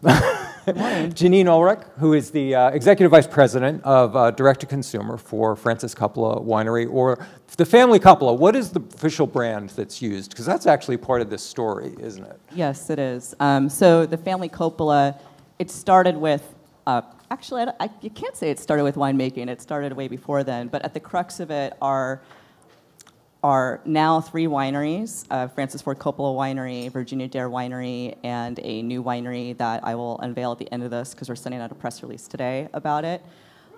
Good morning. Janiene Ullrich, who is the Executive Vice President of Direct-to-Consumer for Francis Coppola Winery, or the Family Coppola. What is the official brand that's used? Because that's actually part of this story, isn't it? Yes, it is. So the Family Coppola, it started with, actually, you can't say it started with winemaking. It started way before then. But at the crux of it are now 3 wineries, Francis Ford Coppola Winery, Virginia Dare Winery, and a new winery that I will unveil at the end of this because we're sending out a press release today about it.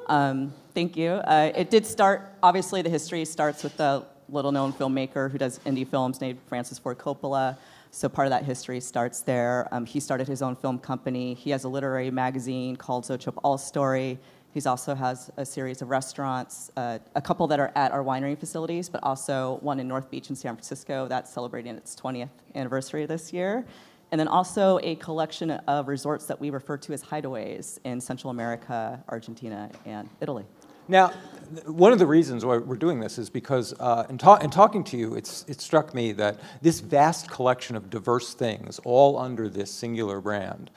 Thank you. It did start, obviously the history starts with the little-known filmmaker who does indie films named Francis Ford Coppola. So part of that history starts there. He started his own film company. He has a literary magazine called Xochitl All Story. He also has a series of restaurants, a couple that are at our winery facilities, but also one in North Beach in San Francisco that's celebrating its 20th anniversary this year. And then also a collection of resorts that we refer to as hideaways in Central America, Argentina, and Italy. Now, one of the reasons why we're doing this is because in talking to you, it struck me that this vast collection of diverse things, all under this singular brand,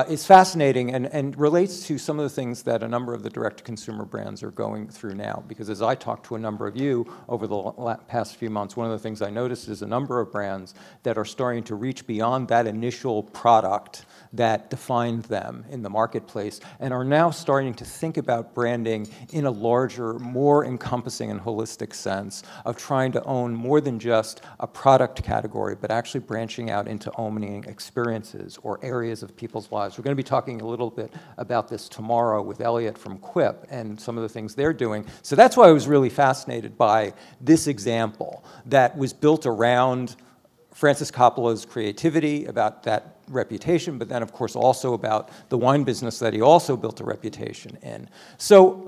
is fascinating and relates to some of the things that a number of the direct-to-consumer brands are going through now. Because as I talked to a number of you over the past few months, one of the things I noticed is a number of brands that are starting to reach beyond that initial product that defined them in the marketplace and are now starting to think about branding in a larger, more encompassing and holistic sense of trying to own more than just a product category, but actually branching out into owning experiences or areas of people's lives. We're going to be talking a little bit about this tomorrow with Elliot from Quip and some of the things they're doing. So that's why I was really fascinated by this example that was built around Francis Coppola's creativity, about that reputation, but then, of course, also about the wine business that he also built a reputation in. So,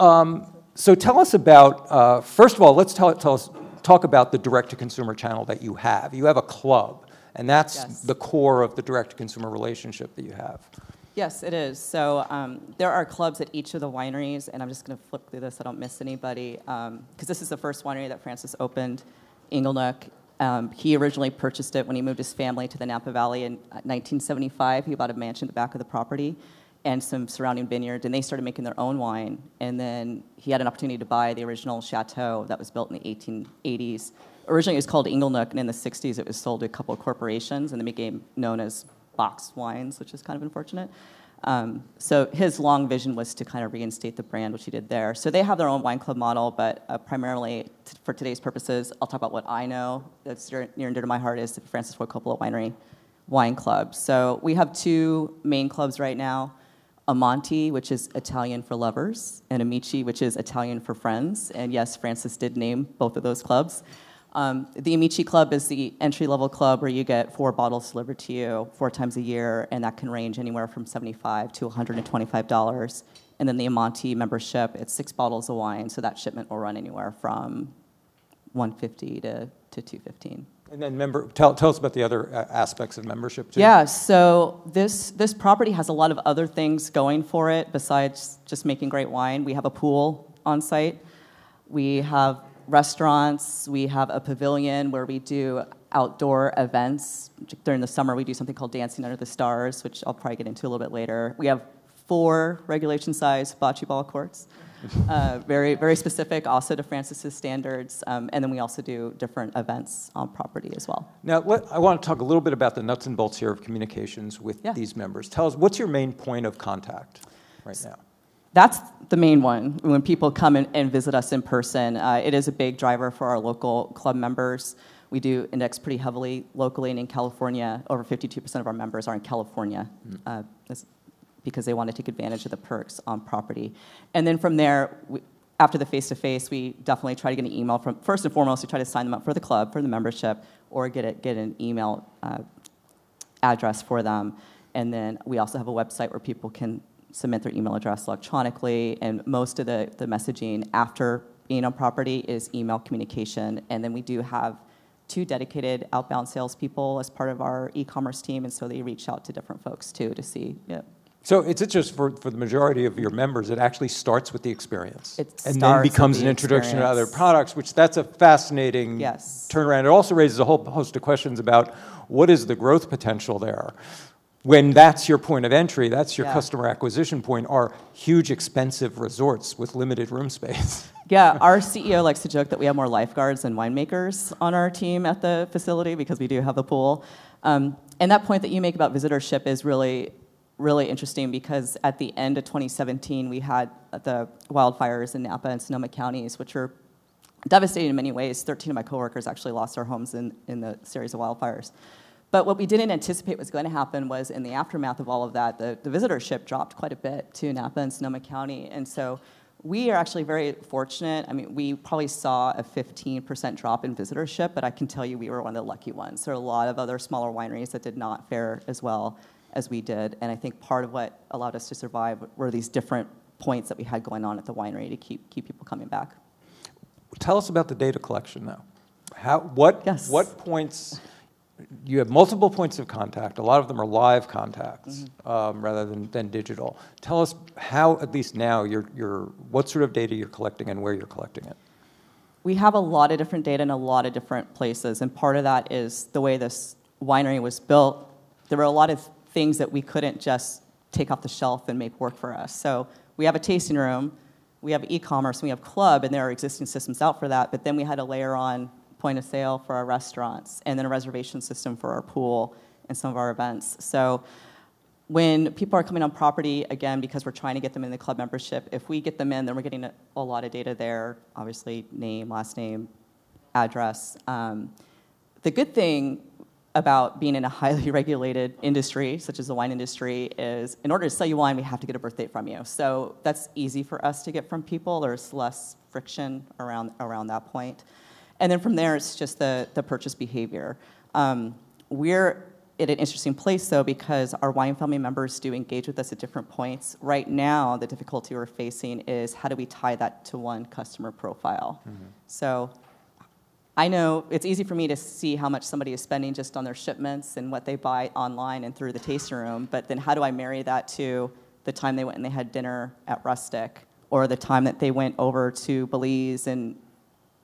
so tell us about, first of all, let's talk about the direct-to-consumer channel that you have. You have a club, and that's the core of the direct-to-consumer relationship that you have. Yes, it is. So there are clubs at each of the wineries, and I'm just going to flip through this so I don't miss anybody, because this is the first winery that Francis opened, Inglenook. He originally purchased it when he moved his family to the Napa Valley in 1975. He bought a mansion at the back of the property and some surrounding vineyards, and they started making their own wine. And then he had an opportunity to buy the original chateau that was built in the 1880s. Originally, it was called Inglenook, and in the 60s, it was sold to a couple of corporations, and it became known as box wines, which is kind of unfortunate. So his long vision was to kind of reinstate the brand, which he did there. So they have their own wine club model, but primarily for today's purposes, I'll talk about what I know that's near and dear to my heart is the Francis Ford Coppola Winery Wine Club. So we have 2 main clubs right now, Amanti, which is Italian for lovers, and Amici, which is Italian for friends. And yes, Francis did name both of those clubs. The Amici Club is the entry-level club where you get 4 bottles delivered to you 4 times a year, and that can range anywhere from $75 to $125. And then the Amanti membership, it's 6 bottles of wine, so that shipment will run anywhere from $150 to $215. And then tell us about the other aspects of membership, too. Yeah, so this property has a lot of other things going for it besides just making great wine. We have a pool on site. We have restaurants. We have a pavilion where we do outdoor events. During the summer, we do something called Dancing Under the Stars, which I'll probably get into a little bit later. We have 4 regulation-sized bocce ball courts, very, very specific also to Francis's standards. And then we also do different events on property as well. Now, I want to talk a little bit about the nuts and bolts here of communications with these members. Tell us, what's your main point of contact right now? That's the main one. When people come and visit us in person, it is a big driver for our local club members. We do index pretty heavily locally, and in California, over 52% of our members are in California because they want to take advantage of the perks on property. And then from there, after the face-to-face, we definitely try to get an email from, first and foremost, we try to sign them up for the club, for the membership, or get an email address for them. And then we also have a website where people can submit their email address electronically, and most of the messaging after being on property is email communication. And then we do have 2 dedicated outbound salespeople as part of our e-commerce team, and so they reach out to different folks too to see. So it's just for the majority of your members, it actually starts with the experience. And then becomes an introduction to other products, which that's a fascinating turnaround. It also raises a whole host of questions about what is the growth potential there. when that's your point of entry, that's your Yeah. customer acquisition point, are huge, expensive resorts with limited room space. Yeah, our CEO likes to joke that we have more lifeguards than winemakers on our team at the facility because we do have a pool. And that point that you make about visitorship is really, really interesting because at the end of 2017, we had the wildfires in Napa and Sonoma counties, which were devastating in many ways. 13 of my coworkers actually lost their homes in the series of wildfires. But what we didn't anticipate was going to happen was in the aftermath of all of that, the visitorship dropped quite a bit to Napa and Sonoma County. And so we are actually very fortunate. I mean, we probably saw a 15% drop in visitorship, but I can tell you we were one of the lucky ones. There are a lot of other smaller wineries that did not fare as well as we did. And I think part of what allowed us to survive were these different points that we had going on at the winery to keep people coming back. Tell us about the data collection now. Yes. What points, you have multiple points of contact. A lot of them are live contacts rather than digital. Tell us how, at least now, what sort of data you're collecting and where you're collecting it. We have a lot of different data in a lot of different places, and part of that is the way this winery was built. There were a lot of things that we couldn't just take off the shelf and make work for us. So we have a tasting room, we have e-commerce, we have club, and there are existing systems out for that, but then we had to layer on point of sale for our restaurants, and then a reservation system for our pool and some of our events. So when people are coming on property, again, because we're trying to get them in the club membership, if we get them in, then we're getting a lot of data there, obviously name, last name, address. The good thing about being in a highly regulated industry, such as the wine industry, is in order to sell you wine, we have to get a birth date from you. So that's easy for us to get from people. There's less friction around that point. And then from there, it's just the purchase behavior. We're at an interesting place, though, because our wine family members do engage with us at different points. Right now, the difficulty we're facing is how do we tie that to one customer profile? So I know it's easy for me to see how much somebody is spending just on their shipments and what they buy online and through the tasting room, but then how do I marry that to the time they went and they had dinner at Rustic, or the time that they went over to Belize and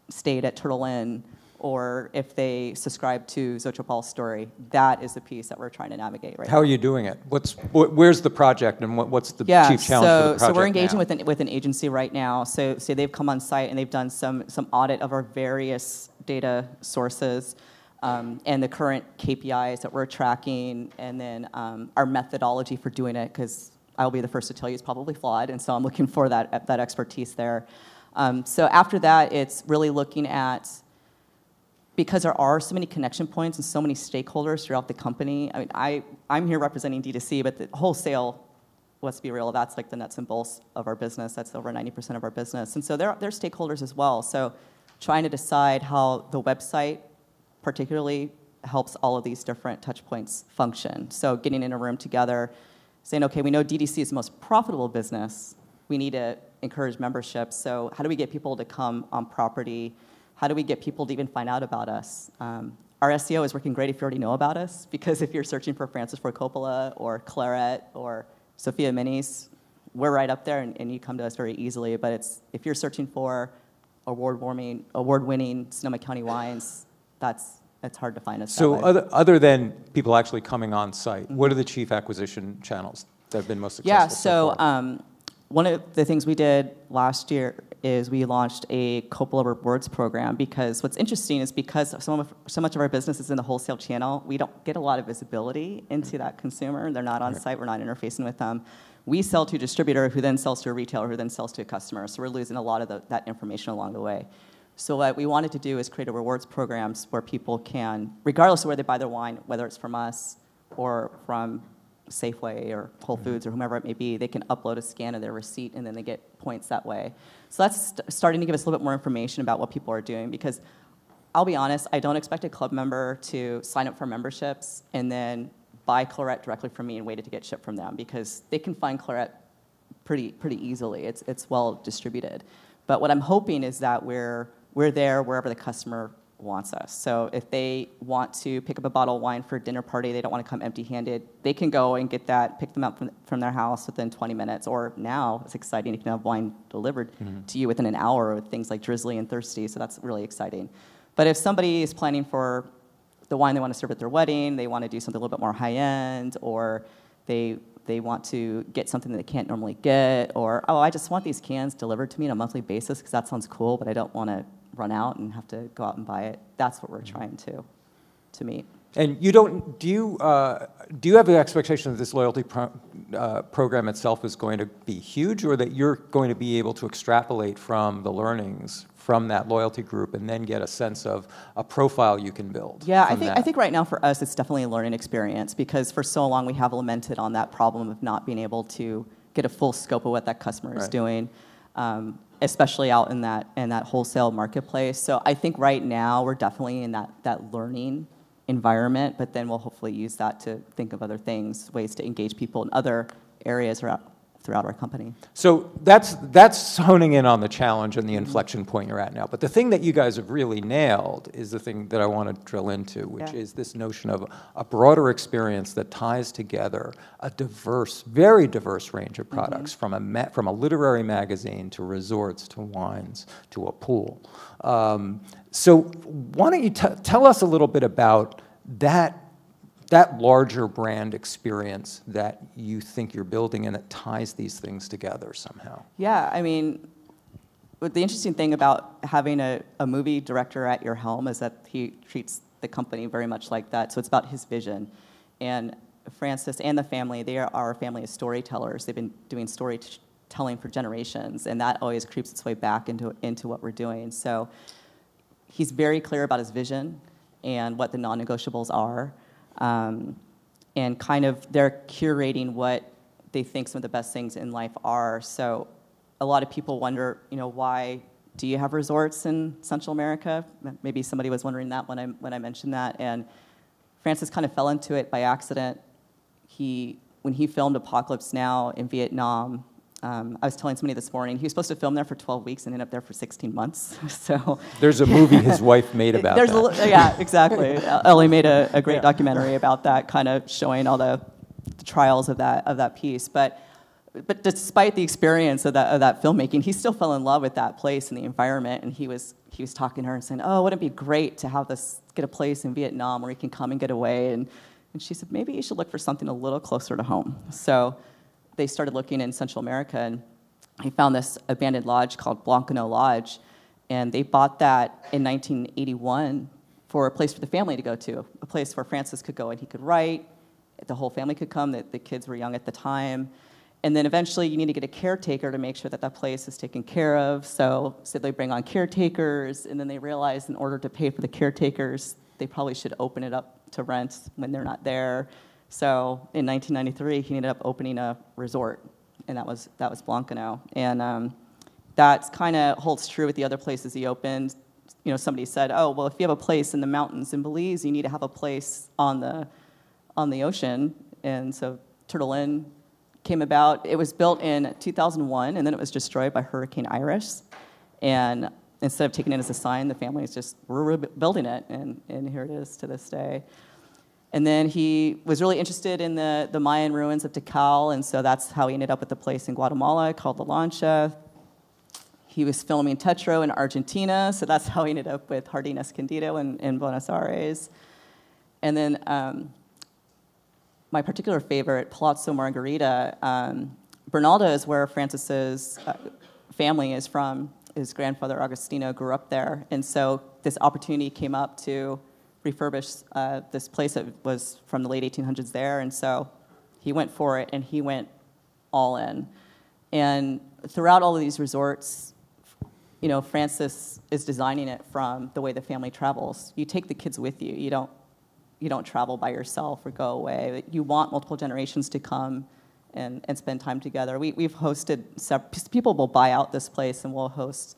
stayed at Turtle Inn, or if they subscribe to Xochipal's story? That is the piece that we're trying to navigate right now. How are you doing it? Where's the project, and what's the chief challenge for the project so we're engaging now? with an agency right now. So they've come on site and they've done some audit of our various data sources and the current KPIs that we're tracking, and then our methodology for doing it, because I'll be the first to tell you it's probably flawed, and so I'm looking for that expertise there. So after that, it's really looking at, because there are so many connection points and so many stakeholders throughout the company. I mean, I'm here representing D2C, but the wholesale, let's be real, that's like the nuts and bolts of our business. That's over 90% of our business. And so they're stakeholders as well. So trying to decide how the website particularly helps all of these different touch points function. So getting in a room together, saying, okay, we know DTC is the most profitable business. We need to encourage membership. So how do we get people to come on property? How do we get people to even find out about us? Our SEO is working great if you already know about us, because if you're searching for Francis Ford Coppola or Claret or Sophia Minis, we're right up there, and you come to us very easily. But if you're searching for award-winning Sonoma County wines, it's hard to find us. So other than people actually coming on site, what are the chief acquisition channels that have been most successful? Yeah, so one of the things we did last year is we launched a Coppola Rewards program, because what's interesting is because so much of our business is in the wholesale channel, we don't get a lot of visibility into that consumer. They're not on site. We're not interfacing with them. We sell to a distributor who then sells to a retailer who then sells to a customer. So we're losing a lot of that information along the way. So what we wanted to do is create a rewards programs where people can, regardless of where they buy their wine, whether it's from us or from Safeway or Whole Foods or whomever it may be, they can upload a scan of their receipt and then they get points that way. So that's starting to give us a little bit more information about what people are doing, because I'll be honest, I don't expect a club member to sign up for memberships and then buy Claret directly from me and wait to get shipped from them, because they can find Claret pretty easily. It's well distributed. But what I'm hoping is that we're there wherever the customer wants us. So if they want to pick up a bottle of wine for a dinner party, they don't want to come empty-handed, they can go and get that, pick them up from their house within 20 minutes. Or now, it's exciting, you can have wine delivered to you within an hour with things like Drizzly and Thirsty, so that's really exciting. But if somebody is planning for the wine they want to serve at their wedding, they want to do something a little bit more high-end, or they want to get something that they can't normally get, or, oh, I just want these cans delivered to me on a monthly basis because that sounds cool, but I don't want to run out and have to go out and buy it. That's what we're trying to meet. And you don't, do you have the expectation that this loyalty program itself is going to be huge, or that you're going to be able to extrapolate from the learnings from that loyalty group and then get a sense of a profile you can build? Yeah, I think right now for us it's definitely a learning experience, because for so long we have lamented on that problem of not being able to get a full scope of what that customer is doing, especially out in that wholesale marketplace. So I think right now we're definitely in that learning environment, but then we'll hopefully use that to think of other things, ways to engage people in other areas throughout our company. So that's honing in on the challenge and the inflection point you're at now. But the thing that you guys have really nailed is the thing that I want to drill into, which is this notion of a broader experience that ties together a diverse, very diverse range of products, from a literary magazine to resorts to wines to a pool. So why don't you tell us a little bit about that larger brand experience that you think you're building and that ties these things together somehow? Yeah, I mean, the interesting thing about having a movie director at your helm is that he treats the company very much like that. So it's about his vision. And Francis and the family, they are a family of storytellers. They've been doing storytelling for generations, and that always creeps its way back into what we're doing. So he's very clear about his vision and what the non-negotiables are. And kind of they're curating what they think some of the best things in life are. So a lot of people wonder, why do you have resorts in Central America? Maybe somebody was wondering that when I mentioned that. And Francis kind of fell into it by accident. When he filmed Apocalypse Now in Vietnam, I was telling somebody this morning, he was supposed to film there for 12 weeks and ended up there for 16 months. So there's a movie his wife made about that. Yeah, exactly. Ellie made a great documentary about that, kind of showing all the trials of that piece. But despite the experience of that filmmaking, he still fell in love with that place and the environment. And he was talking to her and saying, "Oh, wouldn't it be great to get a place in Vietnam where he can come and get away?" And she said, "Maybe you should look for something a little closer to home." So they started looking in Central America, and he found this abandoned lodge called Blancano Lodge, and they bought that in 1981 for a place for the family to go to, a place where Francis could go and he could write, the whole family could come, the kids were young at the time, and then eventually you need to get a caretaker to make sure that place is taken care of, so they bring on caretakers, and then they realized in order to pay for the caretakers, they probably should open it up to rent when they're not there. So in 1993, he ended up opening a resort, and that was Blancano. And that kind of holds true with the other places he opened. Somebody said, "Oh, well, if you have a place in the mountains in Belize, you need to have a place on the ocean." And so Turtle Inn came about. It was built in 2001, and then it was destroyed by Hurricane Iris. And instead of taking it as a sign, the family is just, we're building it, and here it is to this day. And then he was really interested in the Mayan ruins of Tikal, and so that's how he ended up with a place in Guatemala called La Lancha. He was filming Tetro in Argentina, so that's how he ended up with Jardín Escondido in Buenos Aires. And then my particular favorite, Palazzo Margarita, Bernalda is where Francis's family is from. His grandfather, Agostino, grew up there, and so this opportunity came up to refurbish this place that was from the late 1800s there, and so he went for it, and he went all in. And throughout all of these resorts, Francis is designing it from the way the family travels. You take the kids with you. You don't travel by yourself or go away. You want multiple generations to come and spend time together. We've hosted people will buy out this place, and we'll host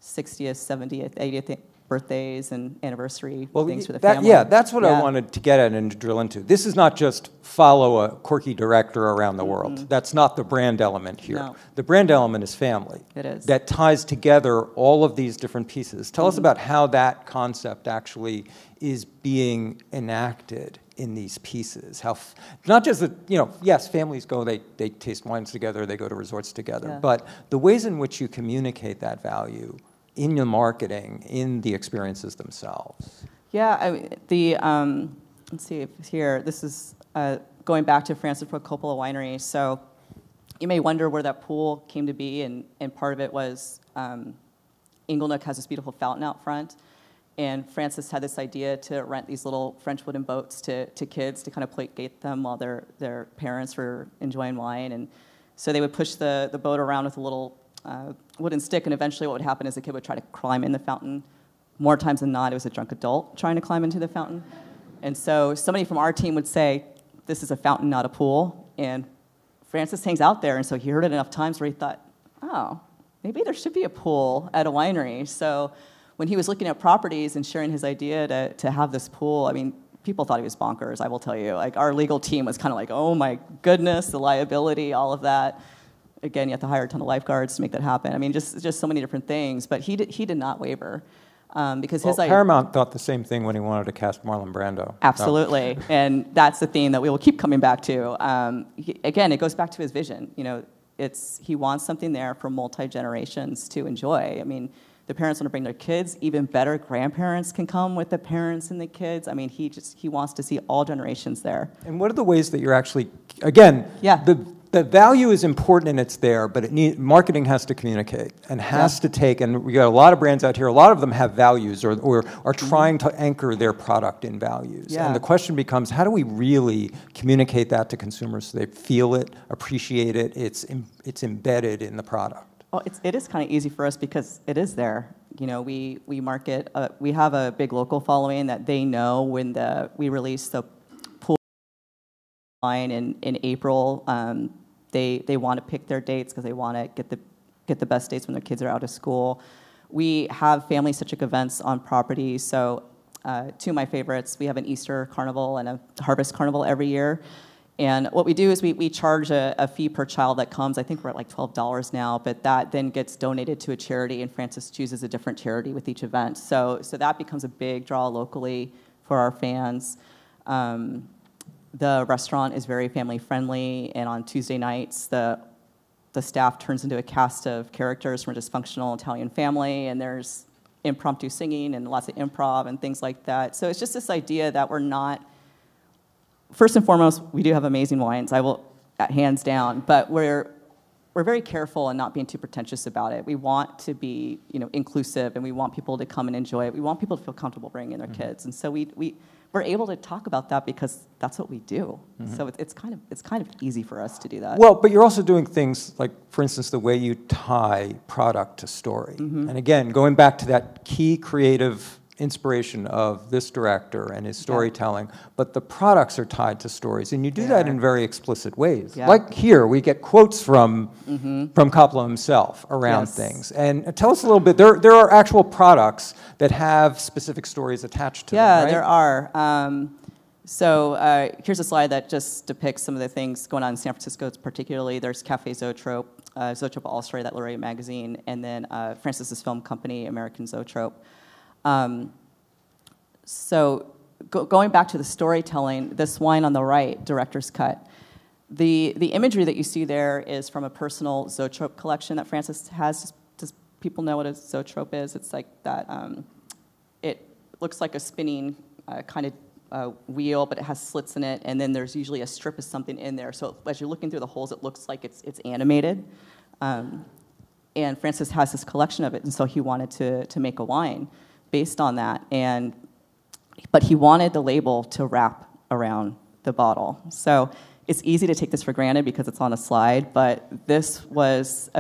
60th, 70th, 80th birthdays and anniversary things for the family. Yeah, that's what I wanted to get at and to drill into. This is not just follow a quirky director around the world. That's not the brand element here. No. The brand element is family. It is. That ties together all of these different pieces. Tell us about how that concept actually is being enacted in these pieces. How not just that, yes, families go, they taste wines together, they go to resorts together, but the ways in which you communicate that value in your marketing, in the experiences themselves. Yeah, I mean, let's see if it's here. This is going back to Francis Ford Coppola Winery. So you may wonder where that pool came to be, and part of it was Inglenook has this beautiful fountain out front, and Francis had this idea to rent these little French wooden boats to kids to kind of placate them while their parents were enjoying wine. And so they would push the boat around with a little wooden stick, and eventually what would happen is the kid would try to climb in the fountain. More times than not, it was a drunk adult trying to climb into the fountain. And so somebody from our team would say, this is a fountain, not a pool. And Francis hangs out there, and so he heard it enough times where he thought, oh, maybe there should be a pool at a winery. So when he was looking at properties and sharing his idea to have this pool, I mean, people thought he was bonkers, I will tell you. Like, our legal team was kind of like, oh my goodness, the liability, all of that. Again, you have to hire a ton of lifeguards to make that happen. I mean, just so many different things. But he did not waver. Because Paramount thought the same thing when he wanted to cast Marlon Brando. Absolutely, so. And that's the theme that we will keep coming back to. Again, it goes back to his vision. You know, he wants something there for multi-generations to enjoy. I mean, the parents want to bring their kids. Even better, grandparents can come with the parents and the kids. I mean, he wants to see all generations there. And what are the ways that you're actually, again, yeah. The value is important and it's there, but marketing has to communicate and has to take, and we got a lot of brands out here, a lot of them have values or are trying to anchor their product in values. Yeah. And the question becomes, how do we really communicate that to consumers so they feel it, appreciate it, it's embedded in the product? Well, it is kind of easy for us because it is there. You know, we market, we have a big local following that they know when we release the pool line in April. They want to pick their dates because they want to get the best dates when their kids are out of school. We have family-centric events on property. So two of my favorites, we have an Easter carnival and a harvest carnival every year. And what we do is we charge a fee per child that comes. I think we're at like $12 now, but that then gets donated to a charity, and Francis chooses a different charity with each event. So that becomes a big draw locally for our fans. The restaurant is very family-friendly, and on Tuesday nights, the staff turns into a cast of characters from a dysfunctional Italian family, and there's impromptu singing and lots of improv and things like that. So it's just this idea that we're not, first and foremost, we do have amazing wines, hands down, but we're very careful in not being too pretentious about it. We want to be, inclusive, and we want people to come and enjoy it. We want people to feel comfortable bringing in their kids, and so we're able to talk about that because that's what we do. Mm-hmm. So it's kind of easy for us to do that. Well, but you're also doing things like, for instance, the way you tie product to story. Mm-hmm. And again, going back to that key creative inspiration of this director and his storytelling, but the products are tied to stories, and you do that in very explicit ways. Yeah. Like here, we get quotes from Coppola himself around things. And tell us a little bit, there are actual products that have specific stories attached to them, right? Yeah, there are. So here's a slide that just depicts some of the things going on in San Francisco particularly. There's Cafe Zoetrope, Zoetrope All Story, that literary magazine, and then Francis's film company, American Zoetrope. So going back to the storytelling, this wine on the right, Director's Cut, the imagery that you see there is from a personal zoetrope collection that Francis has. Does people know what a zoetrope is? It's like that, it looks like a spinning kind of wheel, but it has slits in it, and then there's usually a strip of something in there. So as you're looking through the holes, it looks like it's animated. And Francis has this collection of it, and so he wanted to make a wine based on that, but he wanted the label to wrap around the bottle. So it's easy to take this for granted because it's on a slide, but this was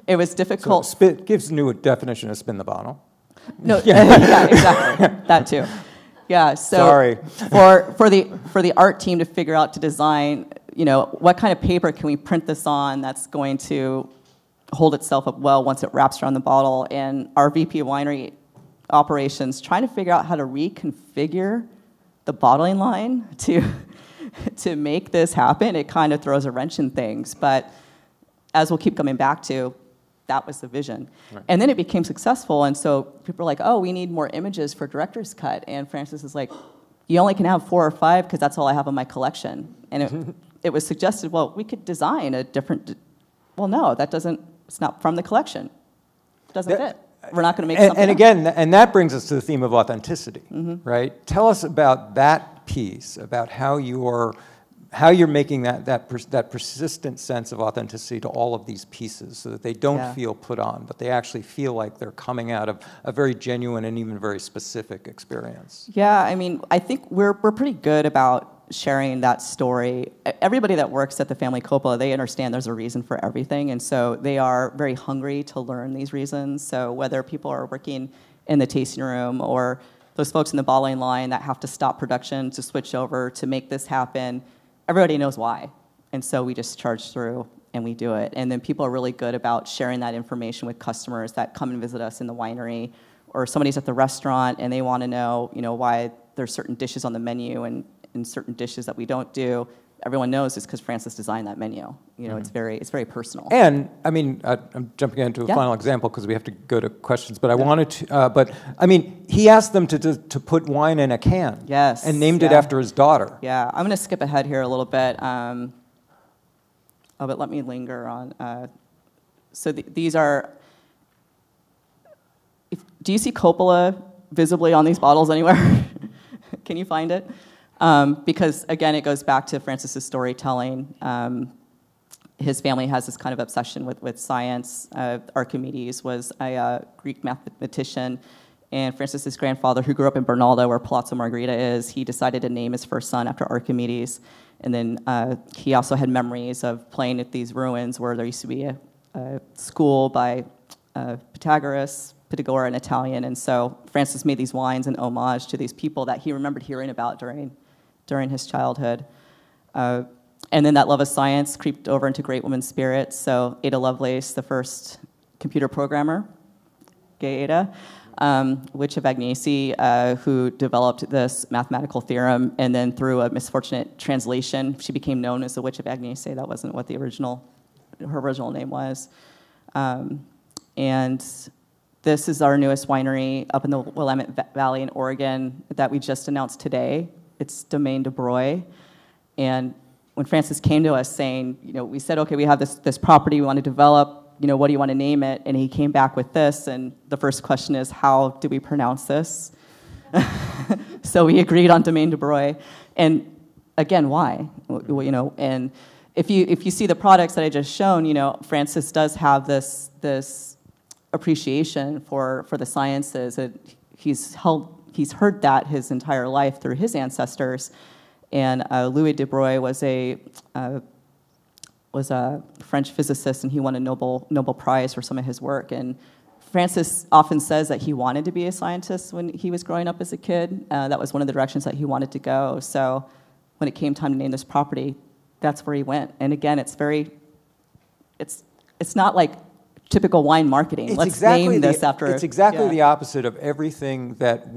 it was difficult. So gives new definition of spin the bottle. No, yeah, exactly, that too. Yeah, so sorry. for the art team to figure out to design, what kind of paper can we print this on that's going to hold itself up well once it wraps around the bottle, and our VP of Winery operations trying to figure out how to reconfigure the bottling line to make this happen. It kind of throws a wrench in things, but as we'll keep coming back to, that was the vision. Right. And then it became successful, and so people are like, oh, we need more images for Director's Cut, and Francis is like, you only can have 4 or 5 because that's all I have in my collection. And it was suggested, well, we could design a different, well, no, it's not from the collection. It doesn't fit. we're not going to make something And up. again, and that brings us to the theme of authenticity, right? Tell us about that piece, about how you're making that persistent sense of authenticity to all of these pieces, so that they don't feel put on, but they actually feel like they're coming out of a very genuine and even very specific experience. Yeah, I mean, I think we're pretty good about sharing that story. Everybody that works at the Family Coppola, they understand there's a reason for everything, and so they are very hungry to learn these reasons. So whether people are working in the tasting room or those folks in the bottling line that have to stop production to switch over to make this happen, everybody knows why. And so we just charge through and we do it. And then people are really good about sharing that information with customers that come and visit us in the winery, or somebody's at the restaurant and they want to know, why there's certain dishes on the menu and certain dishes that we don't do. Everyone knows it's because Francis designed that menu. It's very personal. And I mean, I'm jumping into a final example because we have to go to questions. But I wanted to. But I mean, he asked them to put wine in a can. Yes. And named it after his daughter. Yeah. I'm going to skip ahead here a little bit. But let me linger on. So these are. Do you see Coppola visibly on these bottles anywhere? Can you find it? Because, again, it goes back to Francis's storytelling. His family has this kind of obsession with science. Archimedes was a Greek mathematician, and Francis's grandfather, who grew up in Bernaldo, where Palazzo Margherita is, he decided to name his first son after Archimedes. And then he also had memories of playing at these ruins where there used to be a school by Pythagoras, and Italian. And so Francis made these wines in homage to these people that he remembered hearing about during his childhood. And then that love of science creeped over into great woman spirit. So Ada Lovelace, the first computer programmer, gay Ada, witch of Agnesi, who developed this mathematical theorem, and then through a misfortunate translation, she became known as the Witch of Agnesi. That wasn't what her original name was. And this is our newest winery up in the Willamette Valley in Oregon that we just announced today. It's Domaine de Broye. And when Francis came to us saying, we said, okay, we have this property we want to develop, what do you want to name it? And he came back with this, and the first question is, how do we pronounce this? So we agreed on Domaine de Broye. And again, why? And if you see the products that I just shown, Francis does have this appreciation for the sciences. He's heard that his entire life through his ancestors. And Louis de Broglie was a French physicist, and he won a Nobel Prize for some of his work. And Francis often says that he wanted to be a scientist when he was growing up as a kid. That was one of the directions that he wanted to go. So when it came time to name this property, that's where he went. And again, it's not like typical wine marketing. Let's name this after. It's exactly the opposite of everything that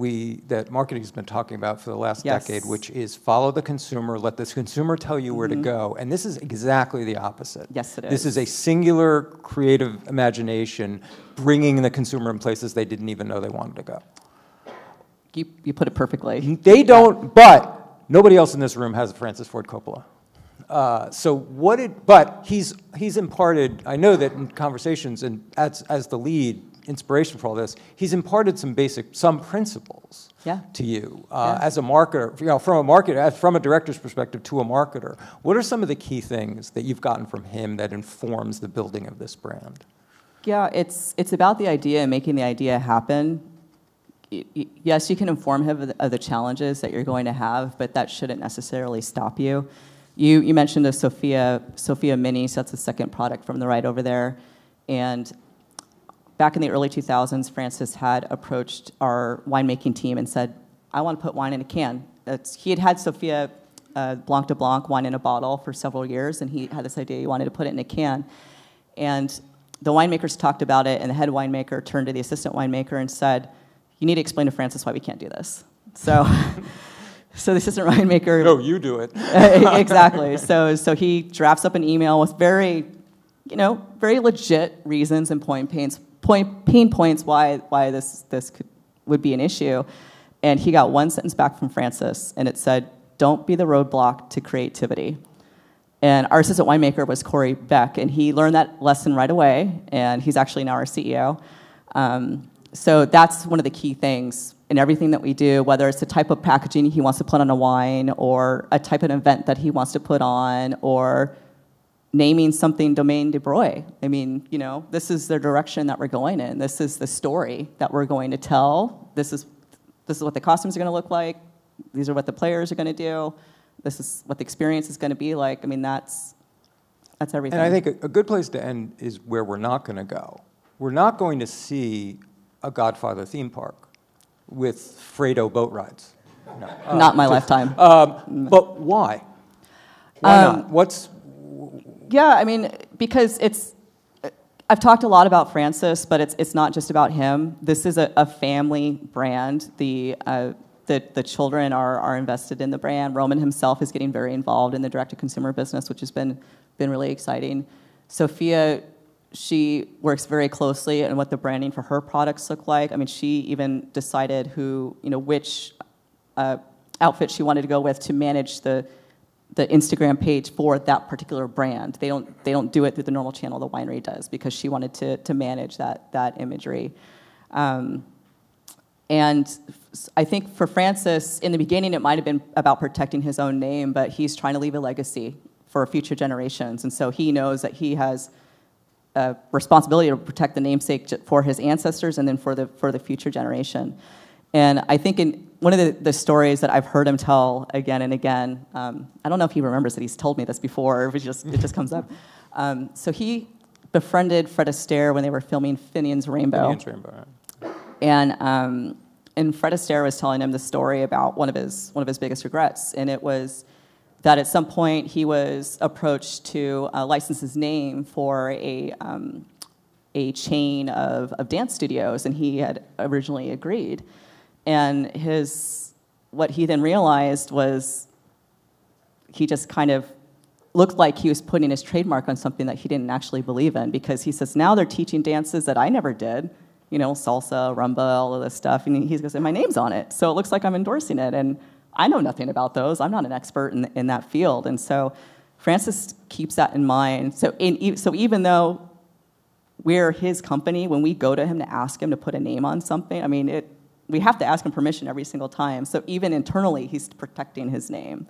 marketing has been talking about for the last decade, which is follow the consumer, let the consumer tell you where to go. And this is exactly the opposite. Yes, it is. This is a singular creative imagination bringing the consumer in places they didn't even know they wanted to go. You put it perfectly. They don't, but nobody else in this room has a Francis Ford Coppola. But he's imparted, I know that in conversations and as the lead inspiration for all this, he's imparted some principles to you as a marketer, from a director's perspective to a marketer. What are some of the key things that you've gotten from him that informs the building of this brand? Yeah, it's about the idea and making the idea happen. Yes, you can inform him of the challenges that you're going to have, but that shouldn't necessarily stop you. You mentioned the Sophia Mini, so that's the second product from the right over there. And back in the early 2000s, Francis had approached our winemaking team and said, I want to put wine in a can. He had Sophia Blanc de Blanc wine in a bottle for several years, and he had this idea he wanted to put it in a can. And the winemakers talked about it, and the head winemaker turned to the assistant winemaker and said, you need to explain to Francis why we can't do this. So the assistant winemaker... No, you do it. Exactly. So he drafts up an email with very legit reasons and pain points why this would be an issue. And he got one sentence back from Francis, and it said, don't be the roadblock to creativity. And our assistant winemaker was Corey Beck, and he learned that lesson right away, and he's actually now our CEO. So that's one of the key things in everything that we do, whether it's the type of packaging he wants to put on a wine, or a type of event that he wants to put on, or naming something Domaine de Broglie. I mean, you know, this is the direction that we're going in. This is the story that we're going to tell. This is what the costumes are going to look like. These are what the players are going to do. This is what the experience is going to be like. I mean, that's everything. And I think a good place to end is where we're not going to go. We're not going to see a Godfather theme park with Fredo boat rides. No. Not my lifetime. But why? Why not? Yeah, I mean, because I've talked a lot about Francis, but it's not just about him. This is a family brand. The children are invested in the brand. Roman himself is getting very involved in the direct-to-consumer business, which has been really exciting. Sophia, she works very closely on what the branding for her products look like. I mean, she even decided which outfit she wanted to go with to manage the Instagram page for that particular brand. They don't do it through the normal channel the winery does, because she wanted to manage that imagery. And I think for Francis, in the beginning, it might have been about protecting his own name, but he's trying to leave a legacy for future generations. And so he knows that he has a responsibility to protect the namesake for his ancestors and then for the future generation. And I think in one of the stories that I've heard him tell again and again, I don't know if he remembers that he's told me this before, or if it just comes up. So he befriended Fred Astaire when they were filming Finian's Rainbow. Finian's Rainbow, right. And Fred Astaire was telling him the story about one of his biggest regrets, and it was that at some point he was approached to license his name for a chain of dance studios, and he had originally agreed. And what he then realized was he just kind of looked like he was putting his trademark on something that he didn't actually believe in, because he says, now they're teaching dances that I never did, salsa, rumba, all of this stuff, and he goes, and my name's on it, so it looks like I'm endorsing it, and I know nothing about those. I'm not an expert in that field. And so Francis keeps that in mind. So even though we're his company, when we go to him to ask him to put a name on something, I mean, we have to ask him permission every single time. So even internally, he's protecting his name.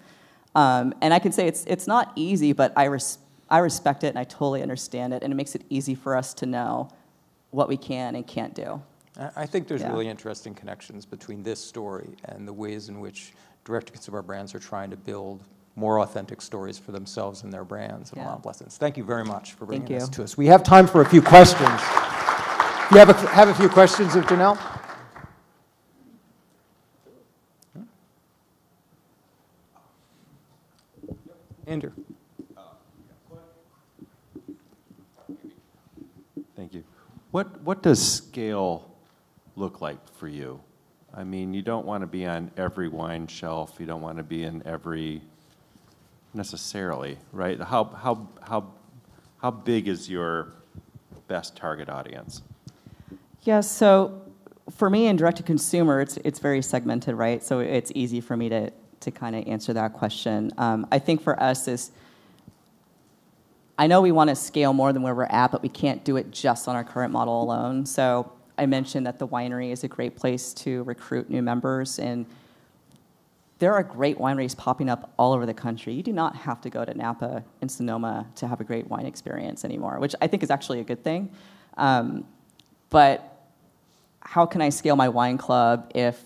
And I can say it's not easy, but I respect it, and I totally understand it, and it makes it easy for us to know what we can and can't do. I think there's really interesting connections between this story and the ways in which direct-to-consumer brands are trying to build more authentic stories for themselves and their brands, and a lot of lessons. Thank you very much for bringing this to us. We have time for a few questions. Do you have a few questions of Janelle? Andrew. Thank you. What does scale look like for you? I mean, you don't want to be on every wine shelf. You don't want to be in every, necessarily, right? How big is your best target audience? Yeah, so for me in direct-to-consumer, it's very segmented, right? So it's easy for me to kind of answer that question. I think for us is, I know we want to scale more than where we're at, but we can't do it just on our current model alone. So I mentioned that the winery is a great place to recruit new members, and there are great wineries popping up all over the country. You do not have to go to Napa and Sonoma to have a great wine experience anymore, which I think is actually a good thing. But how can I scale my wine club if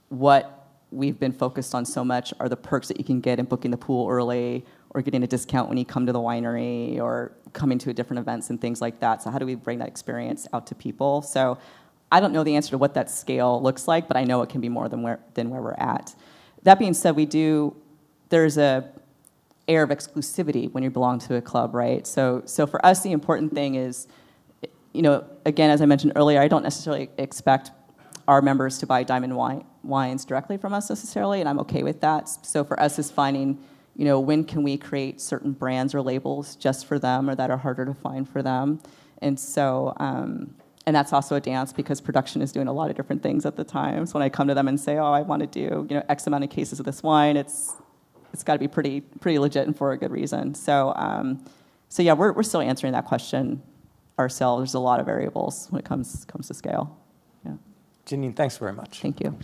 what we've been focused on so much are the perks that you can get in booking the pool early, or getting a discount when you come to the winery, or coming to different events and things like that? So how do we bring that experience out to people? So I don't know the answer to what that scale looks like, but I know it can be more than where we're at. That being said, there's a air of exclusivity when you belong to a club, right? So for us, the important thing is, again, as I mentioned earlier, I don't necessarily expect our members to buy diamond wines directly from us necessarily, and I'm okay with that. So for us is finding, when can we create certain brands or labels just for them, or that are harder to find for them. And so, and that's also a dance, because production is doing a lot of different things at the time. So when I come to them and say, oh, I want to do, X amount of cases of this wine, it's got to be pretty legit and for a good reason. So, yeah, we're still answering that question ourselves. There's a lot of variables when it comes to scale. Yeah. Janiene, thanks very much. Thank you.